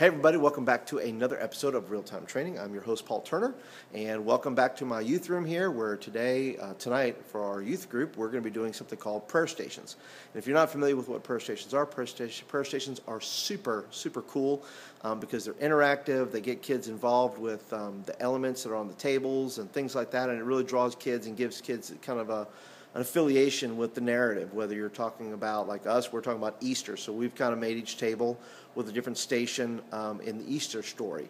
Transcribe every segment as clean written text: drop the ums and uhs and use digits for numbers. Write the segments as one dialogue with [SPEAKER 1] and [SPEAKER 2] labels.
[SPEAKER 1] Hey everybody, welcome back to another episode of Real Time Training. I'm your host Paul Turner, and welcome back to my youth room here where tonight for our youth group, we're going to be doing something called prayer stations. And if you're not familiar with what prayer stations are super cool because they're interactive. They get kids involved with the elements that are on the tables and things like that, and it really draws kids and gives kids kind of an affiliation with the narrative, whether you're talking about, like us, we're talking about Easter. So we've kind of made each table with a different station in the Easter story,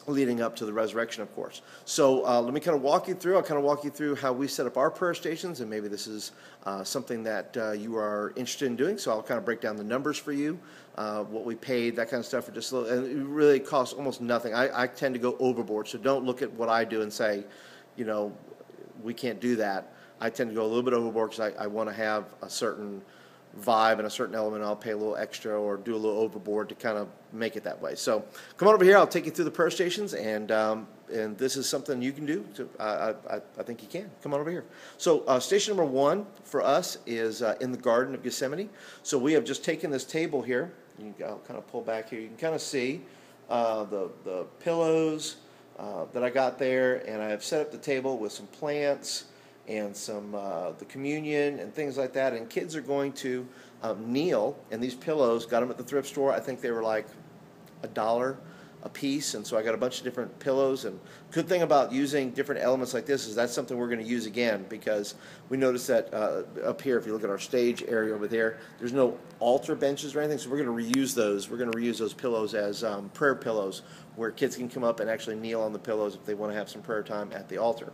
[SPEAKER 1] leading up to the resurrection, of course. So let me kind of walk you through. I'll kind of walk you through how we set up our prayer stations, and maybe this is something that you are interested in doing. So I'll kind of break down the numbers for you, what we paid, that kind of stuff for just a little, and it really costs almost nothing. I tend to go overboard, so don't look at what I do and say, you know, we can't do that. I tend to go a little bit overboard because I want to have a certain vibe and a certain element. I'll pay a little extra or do a little overboard to kind of make it that way. So come on over here. I'll take you through the prayer stations, and this is something you can do. I think you can. Come on over here. So station number one for us is in the Garden of Gethsemane. So we have just taken this table here. I'll kind of pull back here. You can kind of see the pillows that I got there, and I have set up the table with some plants and some the communion and things like that, and kids are going to kneel, and these pillows, got them at the thrift store. I think they were like $1 a piece, and so I got a bunch of different pillows. And good thing about using different elements like this is that's something we're going to use again, because we noticed that up here, if you look at our stage area over there, there's no altar benches or anything, so we're going to reuse those. We're going to reuse those pillows as prayer pillows, where kids can come up and actually kneel on the pillows if they want to have some prayer time at the altar.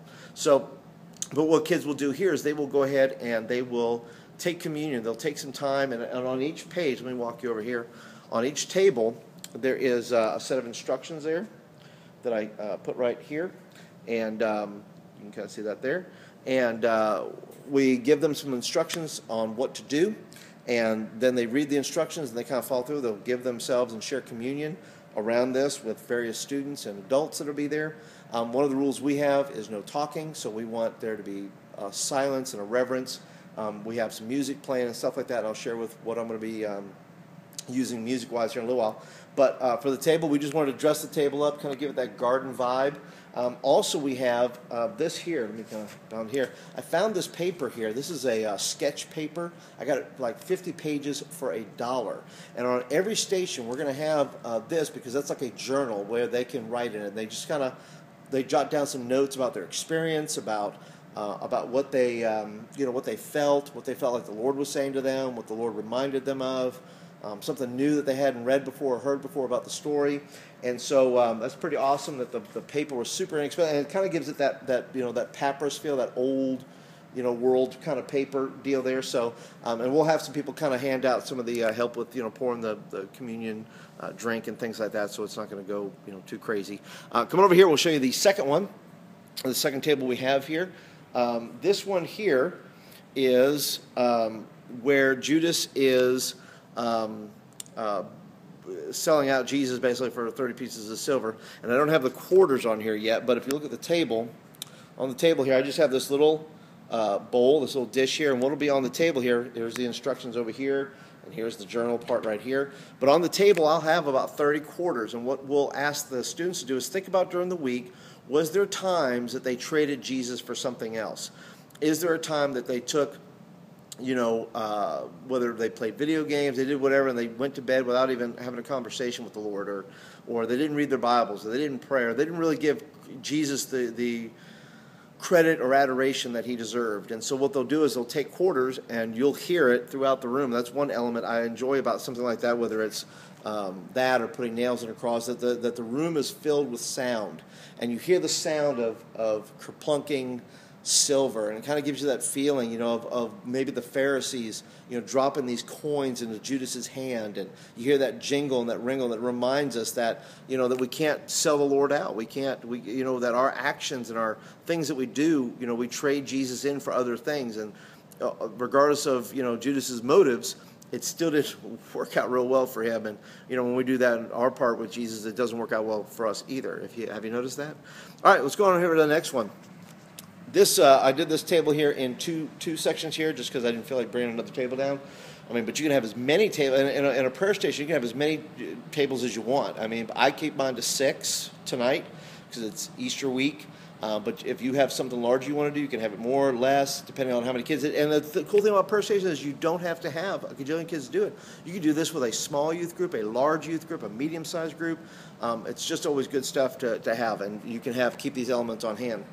[SPEAKER 1] But what kids will do here is they will go ahead and they will take communion. They'll take some time, and on each page, let me walk you over here. On each table, there is a set of instructions there that I put right here, and you can kind of see that there. And we give them some instructions on what to do, and then they read the instructions and they kind of follow through. They'll give themselves and share communion around this with various students and adults that will be there. One of the rules we have is no talking, so we want there to be silence and a reverence. We have some music playing and stuff like that, and I'll share with what I'm going to be using music-wise here in a little while. But for the table, we just wanted to dress the table up, kind of give it that garden vibe. Also, we have this here. Let me kind of down here. I found this paper here. This is a sketch paper. I got it like 50 pages for $1. And on every station, we're going to have this, because that's like a journal where they can write in it. They just kind of jot down some notes about their experience, about what they what they felt like the Lord was saying to them, what the Lord reminded them of. Something new that they hadn't read before or heard before about the story. And so that's pretty awesome that the paper was super inexpensive, and it kind of gives it that papyrus feel, that old world kind of paper deal there. So and we'll have some people kind of hand out some of the help with pouring the communion drink and things like that, so it's not going to go too crazy. Come on over here, we'll show you the second one, the second table we have here. This one here is where Judas is selling out Jesus basically for 30 pieces of silver. And I don't have the quarters on here yet, but if you look at the table, on the table here, I just have this little bowl, this little dish here, and what will be on the table here, there's the instructions over here, and here's the journal part right here. But on the table, I'll have about 30 quarters, and what we'll ask the students to do is think about during the week, was there times that they traded Jesus for something else? Is there a time that they took whether they played video games, they did whatever, and they went to bed without even having a conversation with the Lord, or they didn't read their Bibles, or they didn't pray, or they didn't really give Jesus the credit or adoration that he deserved. And so what they'll do is they'll take quarters, and you'll hear it throughout the room. That's one element I enjoy about something like that, whether it's that or putting nails in a cross, that the room is filled with sound, and you hear the sound of kerplunking silver, and it kind of gives you that feeling, of maybe the Pharisees, dropping these coins into Judas's hand, and you hear that jingle and that ringle that reminds us that, that we can't sell the Lord out. We can't, that our actions and our things that we do, we trade Jesus in for other things, and regardless of, Judas's motives, it still didn't work out real well for him. And, when we do that in our part with Jesus, it doesn't work out well for us either. Have you noticed that? All right, let's go on here to the next one. I did this table here in two sections here, just because I didn't feel like bringing another table down. I mean, but you can have as many tables in a prayer station. You can have as many tables as you want. I mean, I keep mine to 6 tonight because it's Easter week. But if you have something larger you want to do, you can have it more or less, depending on how many kids. And the cool thing about prayer stations is you don't have to have a gajillion kids to do it. You can do this with a small youth group, a large youth group, a medium-sized group. It's just always good stuff to have, and you can keep these elements on hand.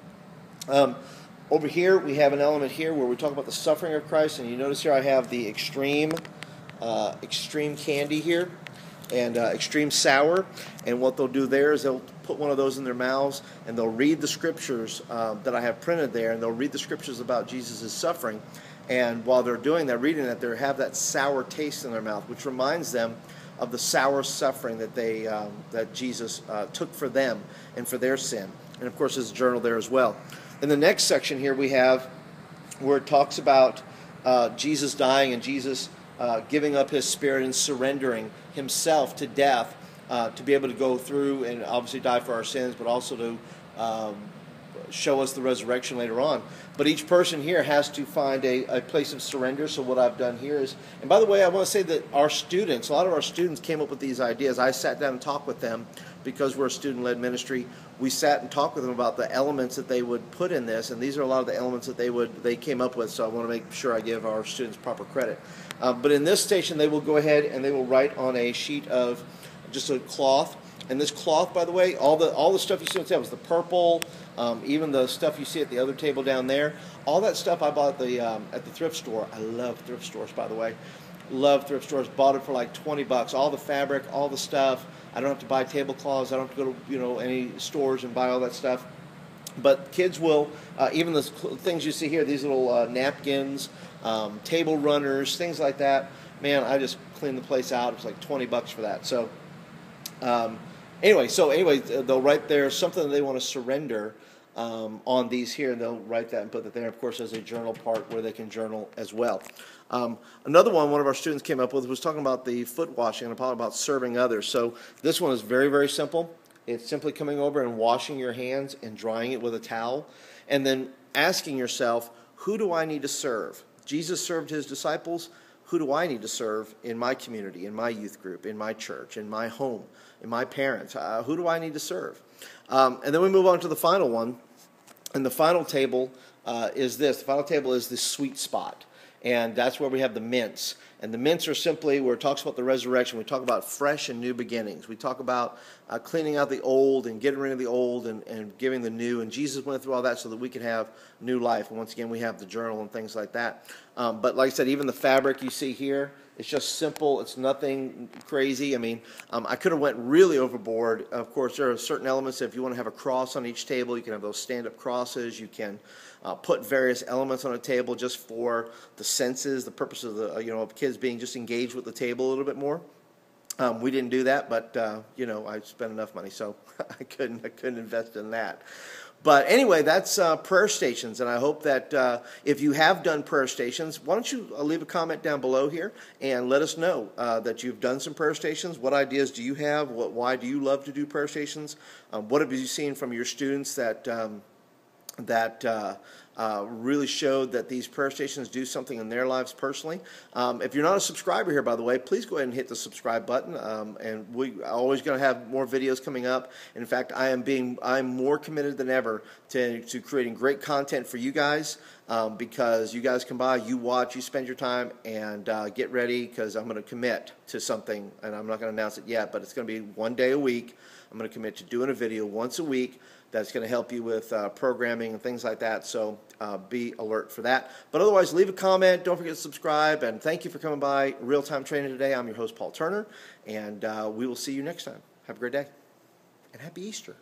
[SPEAKER 1] Over here, we have an element here where we talk about the suffering of Christ, and you notice here I have the extreme candy here, and extreme sour. And what they'll do there is they'll put one of those in their mouths, and they'll read the scriptures that I have printed there, and they'll read the scriptures about Jesus' suffering. And while they're doing that, reading that, they have that sour taste in their mouth, which reminds them of the sour suffering that that Jesus took for them and for their sin. And of course, there's a journal there as well. In the next section here, we have where it talks about Jesus dying and Jesus giving up his spirit and surrendering himself to death to be able to go through and obviously die for our sins, but also to show us the resurrection later on. But each person here has to find a place of surrender. So what I've done here is, and by the way, I want to say that our students, a lot of our students came up with these ideas. I sat down and talked with them because we're a student-led ministry. We sat and talked with them about the elements that they would put in this, and these are a lot of the elements that they came up with, so I want to make sure I give our students proper credit. But in this station, they will go ahead and they will write on a sheet of just a cloth. And this cloth, by the way, all the stuff you see on the table, the purple, even the stuff you see at the other table down there, all that stuff I bought at the thrift store. I love thrift stores, by the way. Love thrift stores. Bought it for like $20. All the fabric, all the stuff. I don't have to buy tablecloths. I don't have to go to any stores and buy all that stuff. But kids will, even the things you see here, these little napkins, table runners, things like that. Man, I just cleaned the place out. It was like $20 for that. So anyway, they'll write there something that they want to surrender on these here, and they'll write that and put that there. Of course, there's a journal part where they can journal as well. Another one of our students came up with was talking about the foot washing and about serving others. So this one is very, very simple. It's simply coming over and washing your hands and drying it with a towel, and then asking yourself, who do I need to serve? Jesus served his disciples. Who do I need to serve in my community, in my youth group, in my church, in my home, in my parents? Who do I need to serve? And then we move on to the final one. And the final table is this. The final table is the sweet spot. And that's where we have the mints. And the mints are simply where it talks about the resurrection. We talk about fresh and new beginnings. We talk about cleaning out the old and getting rid of the old and giving the new. And Jesus went through all that so that we could have new life. And once again, we have the journal and things like that. But like I said, even the fabric you see here, it's just simple. It's nothing crazy. I mean, I could have went really overboard. Of course, there are certain elements. If you want to have a cross on each table, you can have those stand-up crosses. You can put various elements on a table just for the senses, the purpose of of kids being just engaged with the table a little bit more. We didn't do that, but I spent enough money, so I couldn't invest in that. But anyway, that's prayer stations, and I hope that if you have done prayer stations, why don't you leave a comment down below here and let us know that you've done some prayer stations. What ideas do you have? Why do you love to do prayer stations? What have you seen from your students that really showed that these prayer stations do something in their lives personally? If you're not a subscriber here, by the way, please go ahead and hit the subscribe button. And we're always going to have more videos coming up. In fact, I'm more committed than ever to creating great content for you guys, because you guys come by, you watch, you spend your time, and get ready, because I'm going to commit to something, and I'm not going to announce it yet, but it's going to be one day a week. I'm going to commit to doing a video once a week that's going to help you with programming and things like that, so be alert for that. But otherwise, leave a comment. Don't forget to subscribe, and thank you for coming by Real-Time Training today. I'm your host, Paul Turner, and we will see you next time. Have a great day, and Happy Easter.